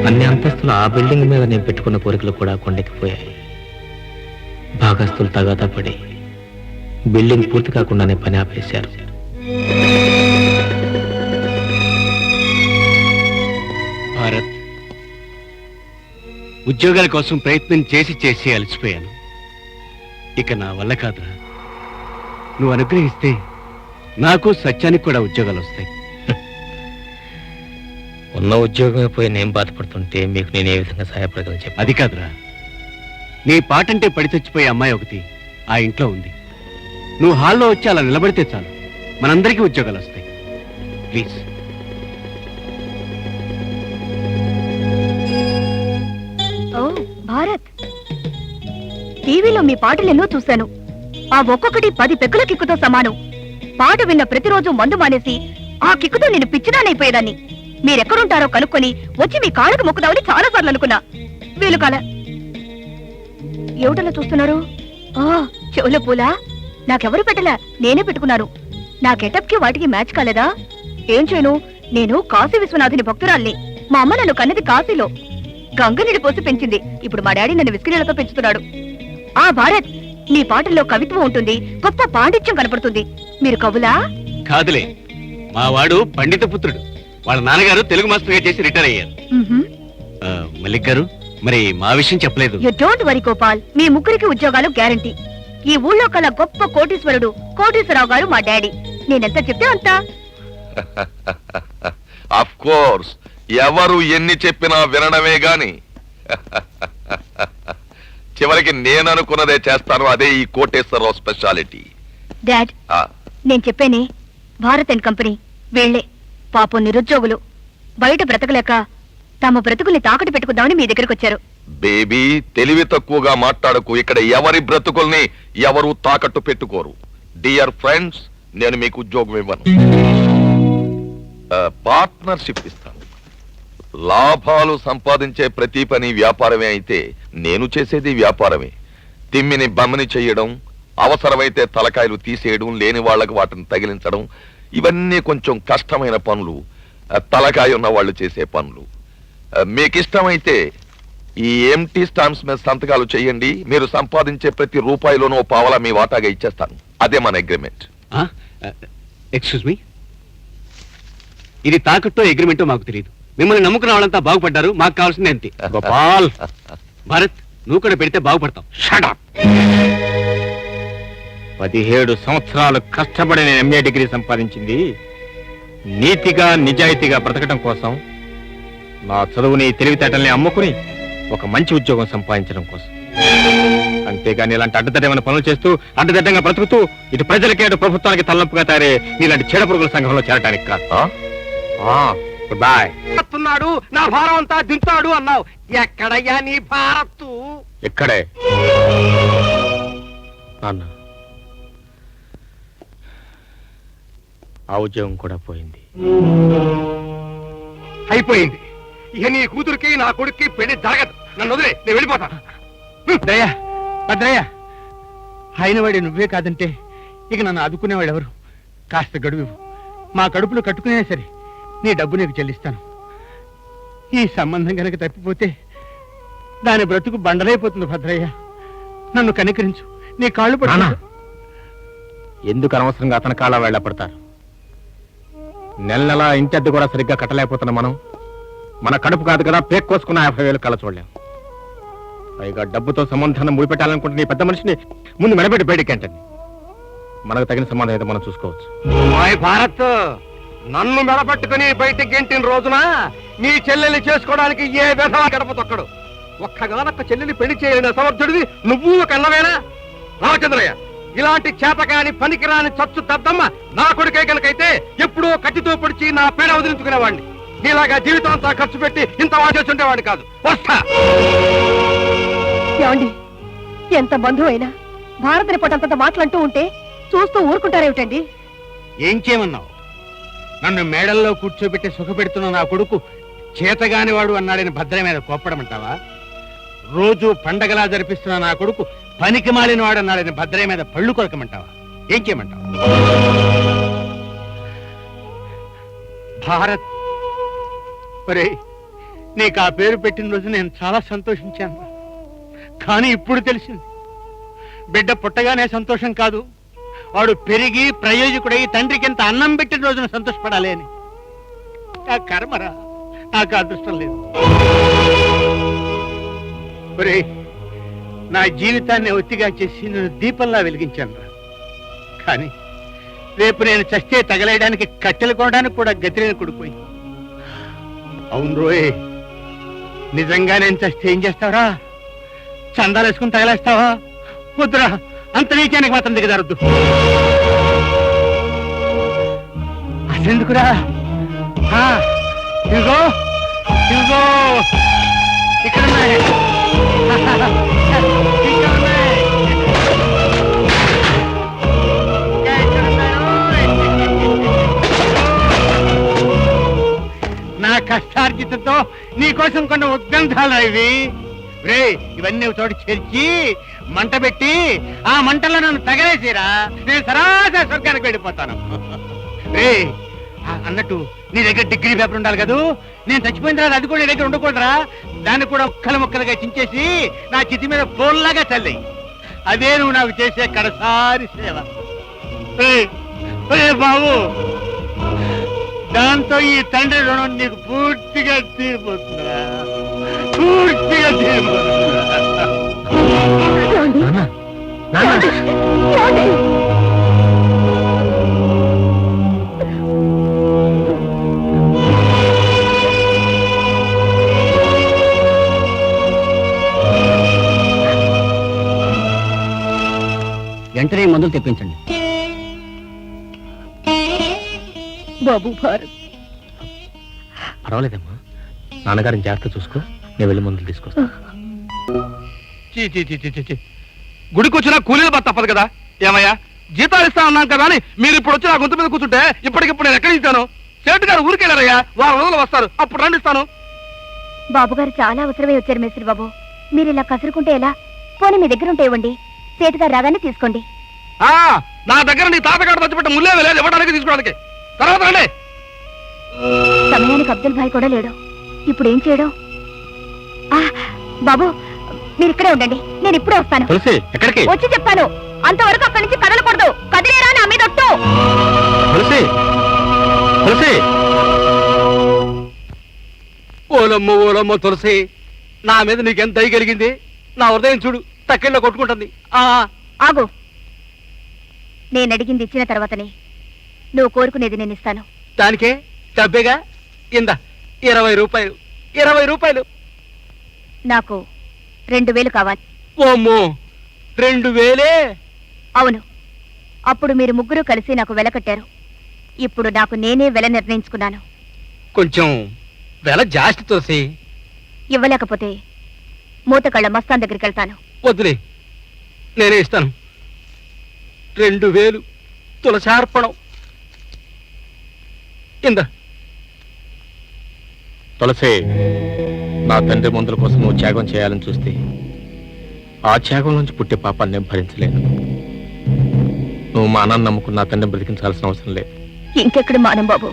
అన్ని అంతస్తులు ఆ బిల్డింగ్ మీద నేను పెట్టుకున్న కోరికలు కూడా కొండెక్కిపోయాయి. భాగస్తులు తగాదా పడి బిల్డింగ్ పూర్తి కాకుండానే పని ఆపేశారు. భారత్, ఉద్యోగాల కోసం ప్రయత్నం చేసి అలసిపోయాను. ఇక నా వల్ల కాదురా. నువ్వు అనుగ్రహిస్తే నాకు సత్యానికి కూడా ఉద్యోగాలు వస్తాయి. ఉన్న ఉద్యోగమే పోయి నేను బాధపడుతుంటే మీకు నేను ఏ విధంగా సహాయపడగలను చెప్పి. అది కాదురా, నీ పాటంటే పడి చచ్చిపోయే అమ్మాయి ఒకటి ఆ ఇంట్లో ఉంది. నువ్వు హాల్లో వచ్చి అలా నిలబడితే చాలు, మనందరికీ ఉద్యోగాలు వస్తాయి. ప్లీజ్. ఓ భారత్, టీవీలో మీ పాటలు ఎన్నో చూశాను. ఆ ఒక్కొక్కటి 10 పెక్కుల కిక్కుతో సమానం. పాట విన్న ప్రతిరోజు మందు మానేసి ఆ కిక్కుతో నేను పిచ్చిదానైపోయేదాన్ని. మీరెక్కడుంటారో కనుక్కొని వచ్చి మీ కాళ్ళకు మొక్కుదామని చాలా సార్లు అనుకున్నా. వీలు కాల. ఏమిటలా చూస్తున్నారు? చెవుల పూలా? నాకెవరు పెట్టలా, నేనే పెట్టుకున్నాను. నా గెటప్ కి వాటికి మ్యాచ్ కాలేదా? ఏం చేయను, నేను కాశీ విశ్వనాథుని భక్తురాల్ని. మా అమ్మ నన్ను కన్నది కాశీలో. గంగ నీళ్ళు పోసి పెంచింది. ఇప్పుడు మా డాడీ నన్ను విస్కీ నీళ్లతో పెంచుతున్నాడు. ఆ భారత్, నీ పాటల్లో కవిత్వం ఉంటుంది, గొప్ప పాండిత్యం కనపడుతుంది. మీరు కవులా? కాదులే, మా వాడు పండిత పుత్రుడు. వాళ్ళ నాన్నగారు తెలుగు మాస్టర్గా చేసి రిటైర్ అయ్యారు. మల్లిక్ గారు, మరి మా విషయం చెప్పలేదు. యు డోంట్ వరీ గోపాల్, మీ ముగ్గురికి ఉద్యోగాలు గ్యారంటీ. ఈ ఊళ్ళో కల గొప్ప కోటీశ్వరుడు కోటీశ్వరరావు గారు మా డాడీ. నేనెంత చెప్తే అంత. ఆఫ్ కోర్స్, ఎవరు ఎన్ని చెప్పినా వినడమే గాని చివరికి నేను అనుకున్నదే చేస్తాను. అదే ఈ కోటేశ్వరరావు స్పెషాలిటీ. డాడ్, నేను చెప్పానే, భారత్ అండ్ కంపెనీ వీళ్లే పాపం నిరుద్యోగులు. బయట బ్రతకలేక తమ బ్రతుకుల్ని తాకట్టు పెట్టుకుందామని మీ దగ్గరకు వచ్చారు. బేబీ, తెలివి తక్కువగా మాట్లాడకు. ఇక్కడ ఎవరి బ్రతుకుల్ని ఎవరు తాకట్టు పెట్టుకోరు. డియర్ ఫ్రెండ్స్, నేను మీకు ఉద్యోగం ఇవ్వను, పార్ట్నర్షిప్ ఇస్తాను. లాభాలు సంపాదించే ప్రతి పని వ్యాపారమే అయితే నేను చేసేది వ్యాపారమే. తిమ్మిని బమ్మని చెయ్యడం, అవసరమైతే తలకాయలు తీసేయడం, లేని వాళ్లకు వాటిని తగిలించడం, ఇవన్నీ కొంచెం కష్టమైన పనులు, తలకాయ ఉన్న వాళ్ళు చేసే పనులు. మీకు ఇష్టమైతే ఈ ఎంటీ స్టాంప్స్ మీద సంతకాలు చేయండి. మీరు సంపాదించే ప్రతి రూపాయిలోనూ పావలా మీ వాటాగా ఇచ్చేస్తాను. అదే మన అగ్రిమెంట్. ఎక్స్క్యూజ్ మీ, ఇది తాకట్టో అగ్రిమెంటో మాకు తెలియదు. మిమ్మల్ని నమ్ముకున్న వాళ్ళంతా బాగుపడ్డారు, మాకు కావాల్సింది అంతే. గోపాల్, భారత్, నువ్వు కూడా పెడితే బాగుపడతావు. Shut up. 17 సంవత్సరాలు కష్టపడి నేను ఎంఏ డిగ్రీ సంపాదించింది నీతిగా నిజాయితీగా బ్రతకడం కోసం. నా చదువుని తెలివితేటల్ని అమ్ముకుని ఒక మంచి ఉద్యోగం సంపాదించడం కోసం. అంతేగాని ఇలాంటి అడ్డదడ్డమైన పనులు చేస్తూ అడ్డదడ్డంగా బ్రతుకుతూ ఇటు ప్రజలకి అటు ప్రభుత్వానికి తలనొప్పిగా తయారే నీలాంటి చెడ పురుగుల సంఘంలో చేరటానికి కాదు. Good boy. నా భారం అంతా దింతాడు అన్నావు. ఎక్కడయ్యా నీ భారత్తు? ఎక్కడే నాన్న, ఆ ఉద్యోగం కూడా పోయింది. అయిపోయింది. ఇక నీ కూతురికి నా కొడుక్కి పెళ్లి జరగదు. నన్ను వదిలే, నేను వెళ్ళిపోతా. భద్రయ్య, అయినవాడి నువ్వే కాదంటే ఇక నన్ను ఆదుకునేవాడు ఎవరు? కాస్త గడువు, మా కడుపులో కట్టుకునే సరే నీ డబ్బు నీకు చెల్లిస్తాను. ఈ సంబంధం కనుక తప్పిపోతే దాని బ్రతుకు బండలైపోతుంది. భద్రయ్య, నన్ను కనికరించు, నీ కాళ్ళు పడు. ఎందుకు అనవసరంగా అతని కాళ్ళ వేళ పడతారు? నెల నెల ఇంటి అద్దె కూడా సరిగ్గా కట్టలేకపోతున్నాం మనం. మన కడుపు కాదు కదా పేక్ కోసుకున్న 50,000 కళ్ళ చూడలేం. పైగా డబ్బుతో సంబంధాన్ని ముడిపెట్టాలనుకుంటే నీ పెద్ద మనిషిని ముందు మెడబెట్టి బయటకేంటండి. మనకు తగిన సంబంధం అయితే మనం చూసుకోవచ్చు. భారత్, నన్ను మెడపట్టుకుని బయటికి గెంటిన రోజున నీ చెల్లెల్ని చేసుకోవడానికి ఏ విధంగా గడప తొక్కడు. ఒక్కగానొక్క చెల్లెల్ని పెళ్లి చేయని అసమర్థుడివి నువ్వు కన్నవేనా? రామచంద్రయ్య, ఇలాంటి చేతకాని పనికిరాని చచ్చు దద్దమ్మ నా కొడుకే కనుకైతే ఎప్పుడో కత్తితో పొడిచి నా పేడ వదిలించుకునేవాడిని. నీలాగా జీవితం అంతా ఖర్చు పెట్టి ఇంత వాచేస్తుండేవాడిని కాదు. వస్తా. ఏమండి, ఎంత బంధువు అయినా భారతని పొట్టంత మాటలంటూ ఉంటే చూస్తూ ఊరుకుంటారేమిటండి? ఏం చేయమన్నావు? నన్ను మేడల్లో కూర్చోబెట్టి సుఖపెడుతున్న నా కొడుకు చేతగానివాడు అన్నాడని భద్ర మీద కోప్పడమంటావా? రోజు పండగలా జరిపిస్తున్న నా కొడుకు పనికి మాలినవాడు అన్నాడని భద్రయ్య మీద పళ్ళు కొరకమంటావా? ఏం చేయమంటావు? భారత్, ఒరే, నీకు ఆ పేరు పెట్టిన రోజు నేను చాలా సంతోషించాను. కానీ ఇప్పుడు తెలిసింది, బిడ్డ పుట్టగానే సంతోషం కాదు, వాడు పెరిగి ప్రయోజకుడై తండ్రికి ఎంత అన్నం పెట్టిన రోజున సంతోషపడాలి అని. నా కర్మరా, నాకు అదృష్టం లేదు. ఒరేయ్, నా జీవితాన్ని ఒత్తిగా చేసి నేను దీపంలా వెలిగించాను. కానీ రేపు నేను చస్తే తగలేయడానికి కట్టెలు కొనడానికి కూడా గతిలేని కొడిపోయి. అవును రోయ్, నిజంగా నేను చస్తే ఏం చేస్తావరా? చందాలు వేసుకుని తగలేస్తావా? వద్దురా, అంత నీచానికి మాత్రం దిగజారద్దు. అసెందుకురా? ఇదిగో ఇదిగో ఇక్కడ ఉన్నాయి. ఇక్కడ ఉన్నాయి. నా కష్టార్జితంతో నీకోసం కొన్న ఉద్గంధాలు ఇవి. రే, ఇవన్నీ ఒక చోటు చేర్చి మంట పెట్టి ఆ మంటల్లో నన్ను తగలేసిరా, నేను సరాసరి స్వర్గానికి వెళ్ళిపోతాను. రే, అన్నట్టు నీ దగ్గర డిగ్రీ పేపర్ ఉండాలి కదూ. నేను చచ్చిపోయిన తర్వాత అది కూడా నీ దగ్గర ఉండకూడదురా. దాన్ని కూడా ముక్కలు ముక్కలుగా చించేసి నా చితి మీద పోల్లాగా చల్లి. అదే నువ్వు నాకు చేసే కడసారి సేవ. బాబు, దాంతో ఈ తండ్రి రుణం నీకు పూర్తిగా తీరిపోతుందా? పూర్తిగా తీరిపోతుందా? వెంటనే మందులు తెప్పించండి. బాబు భారత్, పర్వాలేదమ్మా, నాన్నగారిని జాగ్రత్త చూసుకో, నేను వెళ్ళి మందులు తీసుకొస్తా. గుడికి వచ్చినా కూలీలు బత తప్పదు కదా. ఏమయ్యా, జీతాలు ఇస్తా ఉన్నాం కదా అని మీరు ఇప్పుడు వచ్చి నా గొంతు మీద కూర్చుంటే ఇప్పటికిప్పుడు నేను ఎక్కడికి ఇస్తాను? సేటు గారు ఊరికెళ్ళారయ్యా, వారం రోజులు వస్తారు, అప్పుడు రండి ఇస్తాను. బాబు గారు చాలా అవసరమై వచ్చారు మేస్త్రి బాబు. మీరు ఇలా కసురుకుంటే ఎలా? పోనీ మీ దగ్గర ఉంటే ఇవ్వండి, సేటుగారు రాగానే తీసుకోండి. నా దగ్గర నీ తాతగారు తెచ్చిపెట్ట ముల్లే లేదు ఇవ్వడానికి తీసుకోవడానికి. తర్వాత రండి. సమయానికి అబ్దుల్ భాయ్ కూడా లేడు. ఇప్పుడు ఏం చేయడం? బాబు, మీరు ఇక్కడే ఉండండి, నేను ఇప్పుడే వస్తాను. తులసి, ఎక్కడికి? వచ్చి చెప్పాను, అంతవరకు అక్కడి నుంచి కదలకూడదు. కదిలేరా నా మీద ఒట్టు. తులసి, తులసి. ఓలమ్మ తులసి, నా మీద నీకెంత దయ కలిగింది. నా హృదయం చూడు, తక్కిళ్ళ కొట్టుకుంటుంది. ఆగు, నేను అడిగింది ఇచ్చిన తర్వాతనే నువ్వు కోరుకునేది నేను ఇస్తాను. దానికే డబ్బేగా. ఇందా 20 రూపాయలు. 20 రూపాయలు. నాకు 2000 కావాలి. ఓమ్మో, 2000? అవును, అప్పుడు మీరు ముగ్గురు కలిసి నాకు వెల కట్టారు. ఇప్పుడు నాకు నేనే వెల నిర్ణయించుకున్నాను. కొంచెం వెల జాస్తి తోసి. ఇవ్వలేకపోతే మూతకళ్ళ మస్తాన్ దగ్గరికి వెళ్తాను. వద్దులే, నేనే ఇస్తాను. 2000 తులసార్పణం. ఇందా. తులసి, నా తండ్రి మందుల కోసం నువ్వు త్యాగం చేయాలని చూస్తే ఆ త్యాగం నుంచి పుట్టే పాపాన్ని నేను భరించలేను. నువ్వు మా అన్నాన్ని నమ్ముకున్న నా తండ్రిని బ్రతికించాల్సిన అవసరం లేదు. ఇంకెక్కడ మానం బాబు,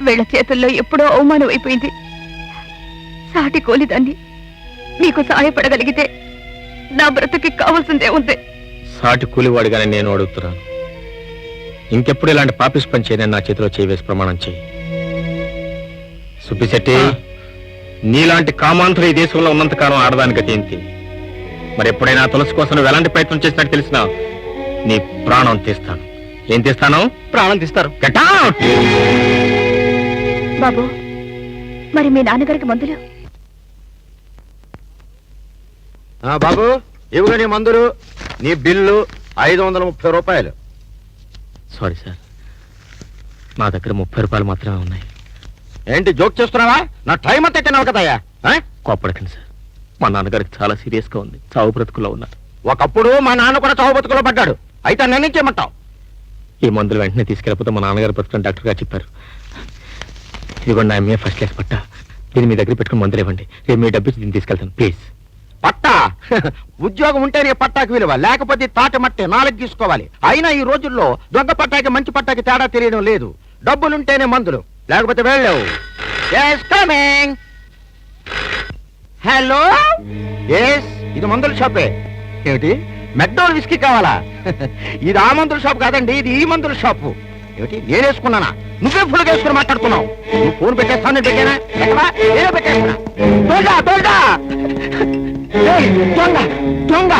వీళ్ళ చేతుల్లో ఎప్పుడో అవమానం అయిపోయింది. సాటి కోలిదాన్ని మీకు సహాయపడగలిగితే నా బ్రతుకి కావాల్సిందే ఉంది. సాటి కూలివాడిగానే నేను అడుగుతున్నాను. ఇంకెప్పుడు ఇలాంటి పాపిస్ పని చేయని నా చేతిలో చేయవేసి ప్రమాణం చేయి. సుబ్బిశెట్టి, నీలాంటి కామాంతులు ఈ దేశంలో ఉన్నంతకాలం ఆడదాని గతి ఏంటి? మరి ఎప్పుడైనా తులసి కోసం నువ్వు ఎలాంటి ప్రయత్నం చేసినట్టు తెలిసినా నీ ప్రాణం తీస్తాను. ఏం తీస్తాను? ప్రాణం తీస్తారు. Get out! బాబు, మరి మీ నాన్నగారికి మందులు? బాబు, ఇవ్వగా నీ మందులు, నీ బిల్లు 530 రూపాయలు. సారీ సార్, నా దగ్గర 30 రూపాయలు మాత్రమే ఉన్నాయి. ఏంటి జోక్ చేస్తున్నావా? నా టైం అంతా తిన్నావు కదయ్యా. కోప్పడకండి సార్, మా నాన్నగారికి చాలా సీరియస్ గా ఉంది, చావు బ్రతుకులో ఉన్నారు. ఒకప్పుడు మా నాన్న కూడా చావు బతుకులో పడ్డాడు. అయితే నన్ను చేయమంటావు? ఈ మందులు వెంటనే తీసుకెళ్ళిపోతే మా నాన్నగారు బ్రతుకుని డాక్టర్ గారు చెప్పారు. ఇదిగోండి నా ఎంఏ ఫస్ట్ క్లాస్ పట్టా, దీన్ని మీ దగ్గర పెట్టుకుని మందులు ఇవ్వండి. రేపు మీ డబ్బు ఇచ్చి దీన్ని తీసుకెళ్తాను ప్లీజ్. పట్టా? ఉద్యోగం ఉంటేనే పట్టాకి విలువ, లేకపోతే తాటి మట్టే 4 తీసుకోవాలి. అయినా ఈ రోజుల్లో దొంగ పట్టాకి మంచి పట్టాకి తేడా తెలియడం లేదు. డబ్బులుంటేనే మందులు, లేకపోతే వెళ్ళలేవు. హలో ఎస్ ఇది మందుల షాపే. ఏమిటి మెక్డోల్ విస్కీ కావాలా? ఇది ఆ మందుల షాప్ కాదండి, ఇది ఈ మందుల షాపు. ఏమిటి నేను వేసుకున్నానా? నువ్వే ఫుల్ వేసుకుని మాట్లాడుతున్నావు. నువ్వు ఫోన్ పెట్టేస్తాను, నేను పెట్టానా? ఎక్కడా? నేనే పెట్టేస్తున్నా. దొంగ దొంగ ఏయ్, దొంగ దొంగ.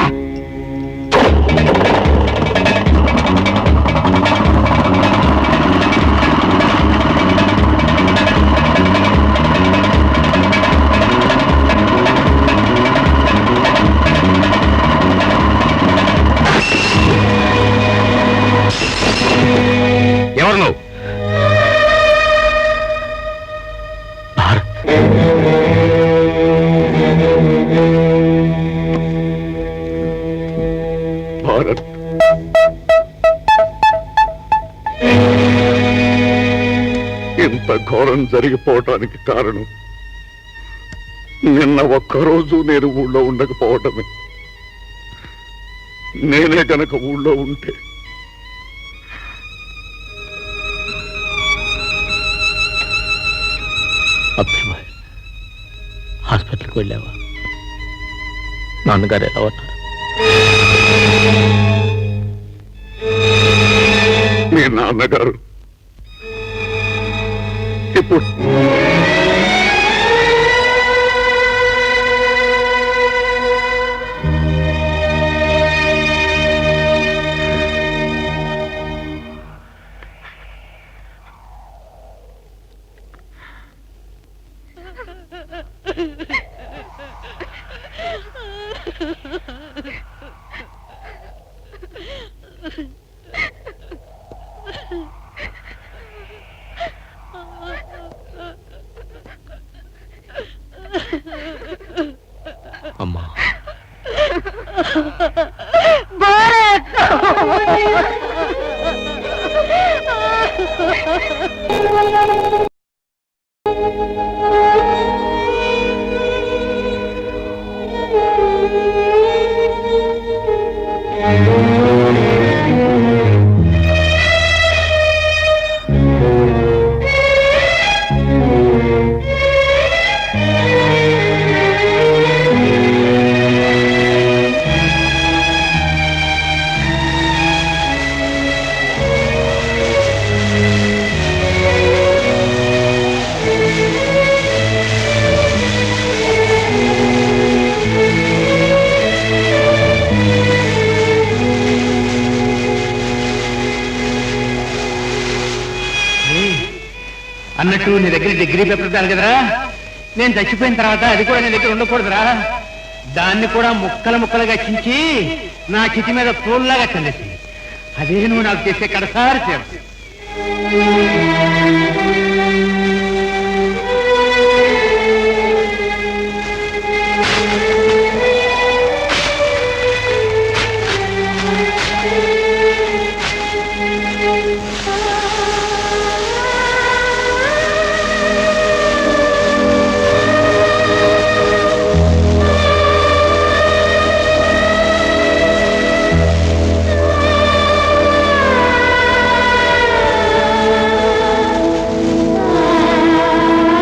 ఎవరు నువ్వు? భారత్, ఇంత ఘోరం జరిగిపోవటానికి కారణం నిన్న ఒక్కరోజు నేను ఊళ్ళో ఉండకపోవటమే. నేనే గనక ఊళ్ళో ఉంటే అభిమాన్ హాస్పిటల్కి వెళ్ళావా? నాన్నగారు ఎలా ఉన్నారు? మీ నాన్నగారు ఇప్పుడు అమ్మా, అన్నట్టు నీ దగ్గర డిగ్రీ పేపర్ ఉండాలి కదరా? నేను చచ్చిపోయిన తర్వాత అది కూడా నీ దగ్గర ఉండకూడదురా? దాన్ని కూడా ముక్కలు ముక్కలుగా చించి నా చితి మీద పూల్లాగా చల్లేసి, అదే నువ్వు నాకు చేసే కడసారి సేవ.